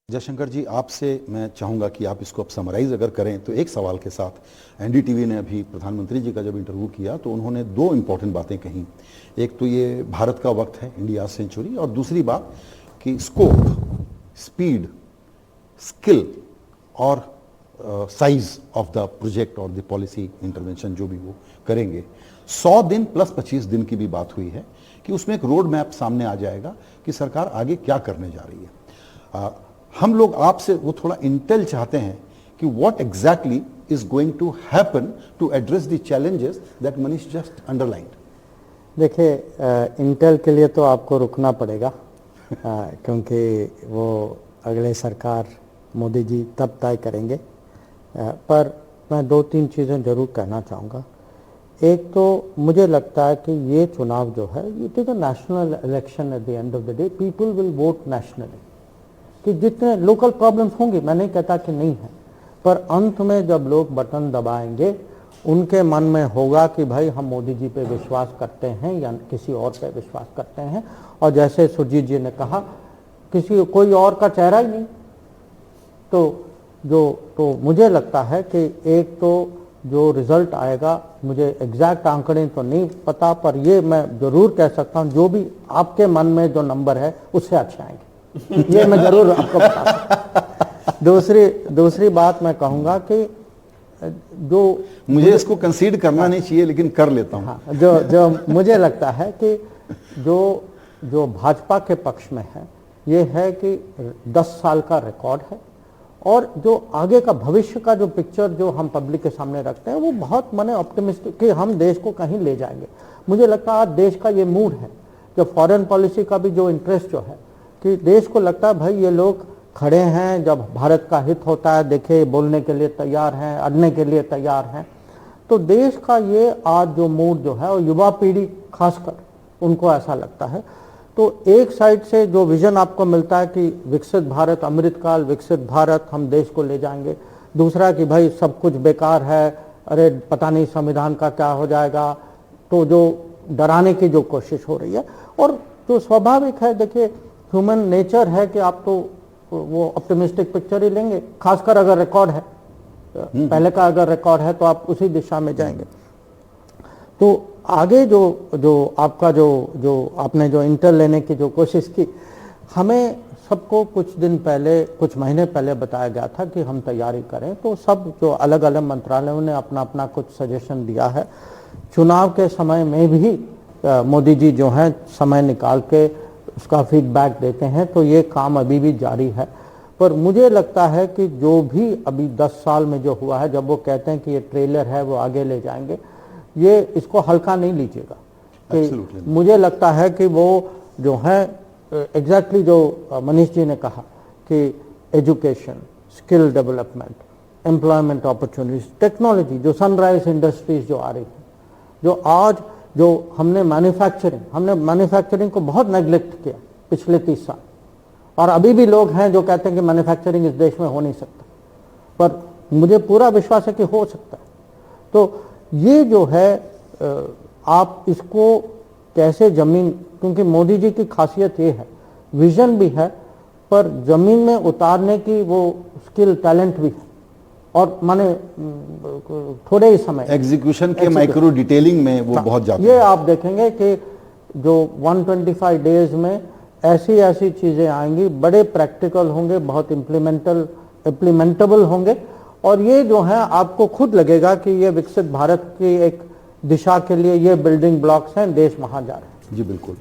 जयशंकर जी, आपसे मैं चाहूँगा कि आप इसको अब समराइज़ अगर करें तो एक सवाल के साथ। एनडीटीवी ने अभी प्रधानमंत्री जी का जब इंटरव्यू किया तो उन्होंने दो इम्पॉर्टेंट बातें कहीं। एक तो ये भारत का वक्त है, इंडिया सेंचुरी, और दूसरी बात कि स्कोप, स्पीड, स्किल और साइज ऑफ द प्रोजेक्ट और द पॉलिसी इंटरवेंशन जो भी वो करेंगे, 100 दिन प्लस 25 दिन की भी बात हुई है कि उसमें एक रोड मैप सामने आ जाएगा कि सरकार आगे क्या करने जा रही है। हम लोग आपसे वो थोड़ा इंटेल चाहते हैं कि what exactly is going to happen to address the challenges that Manish just underlined. देखिए, इंटेल के लिए तो आपको रुकना पड़ेगा क्योंकि वो अगले सरकार मोदी जी तब तय करेंगे। पर मैं दो तीन चीज़ें ज़रूर कहना चाहूँगा। एक तो मुझे लगता है कि ये चुनाव जो है, it is a national election. At the end of the day people will vote nationally. कि जितने लोकल प्रॉब्लम्स होंगे, मैं नहीं कहता कि नहीं है, पर अंत में जब लोग बटन दबाएंगे उनके मन में होगा कि भाई हम मोदी जी पे विश्वास करते हैं या किसी और पे विश्वास करते हैं। और जैसे सुरजीत जी ने कहा, कोई और का चेहरा ही नहीं। तो मुझे लगता है कि एक तो जो रिजल्ट आएगा, मुझे एग्जैक्ट आंकड़े तो नहीं पता, पर ये मैं जरूर कह सकता हूँ जो भी आपके मन में जो नंबर है उससे अच्छे आएंगे। ये मैं जरूर आपको बता सकता। दूसरी बात मैं कहूँगा कि जो मुझे इसको कंसीड करना नहीं चाहिए लेकिन कर लेता हूँ। हाँ, जो मुझे लगता है कि जो भाजपा के पक्ष में है, ये है कि 10 साल का रिकॉर्ड है और जो आगे का भविष्य का जो पिक्चर जो हम पब्लिक के सामने रखते हैं वो बहुत मने ऑप्टिमिस्टिक कि हम देश को कहीं ले जाएंगे। मुझे लगता है आज देश का ये मूड है, जो फॉरेन पॉलिसी का भी जो इंटरेस्ट जो है, कि देश को लगता है भाई ये लोग खड़े हैं, जब भारत का हित होता है देखे बोलने के लिए तैयार हैं, अड़ने के लिए तैयार हैं। तो देश का ये आज जो मूड जो है, और युवा पीढ़ी खासकर उनको ऐसा लगता है। तो एक साइड से जो विजन आपको मिलता है कि विकसित भारत, अमृतकाल विकसित भारत, हम देश को ले जाएंगे। दूसरा कि भाई सब कुछ बेकार है, अरे पता नहीं संविधान का क्या हो जाएगा, तो जो डराने की जो कोशिश हो रही है। और जो स्वाभाविक है, देखिए ह्यूमन नेचर है कि आप तो वो ऑप्टिमिस्टिक पिक्चर ही लेंगे, खासकर अगर रिकॉर्ड है, पहले का अगर रिकॉर्ड है तो आप उसी दिशा में जाएंगे। तो आगे जो आपका जो आपने जो इंटर लेने की जो कोशिश की, हमें सबको कुछ दिन पहले, कुछ महीने पहले बताया गया था कि हम तैयारी करें। तो सब जो अलग अलग मंत्रालयों ने अपना अपना कुछ सजेशन दिया है। चुनाव के समय में भी मोदी जी जो हैं समय निकाल के उसका फीडबैक देते हैं, तो ये काम अभी भी जारी है। पर मुझे लगता है कि जो भी अभी 10 साल में जो हुआ है, जब वो कहते हैं कि ये ट्रेलर है वो आगे ले जाएंगे, ये इसको हल्का नहीं लीजिएगा। कि मुझे लगता है कि वो जो है एग्जैक्टली जो मनीष जी ने कहा कि education, skill development, employment opportunities, technology, जो सनराइज इंडस्ट्रीज जो आ रही है, जो आज जो हमने मैन्युफैक्चरिंग को बहुत नेग्लेक्ट किया पिछले 30 साल, और अभी भी लोग हैं जो कहते हैं कि मैन्युफैक्चरिंग इस देश में हो नहीं सकता, पर मुझे पूरा विश्वास है कि हो सकता है। तो ये जो है, आप इसको कैसे जमीन, क्योंकि मोदी जी की खासियत ये है, विजन भी है पर जमीन में उतारने की वो स्किल, टैलेंट भी है, और माने थोड़े ही समय एग्जीक्यूशन के माइक्रो डिटेलिंग में वो बहुत ज्यादा। ये आप देखेंगे कि जो 125 डेज में ऐसी चीजें आएंगी, बड़े प्रैक्टिकल होंगे, बहुत इम्प्लीमेंटेबल होंगे, और ये जो है आपको खुद लगेगा कि ये विकसित भारत की एक दिशा के लिए ये बिल्डिंग ब्लॉक्स हैं, देश वहां जा रहे हैं। जी बिल्कुल।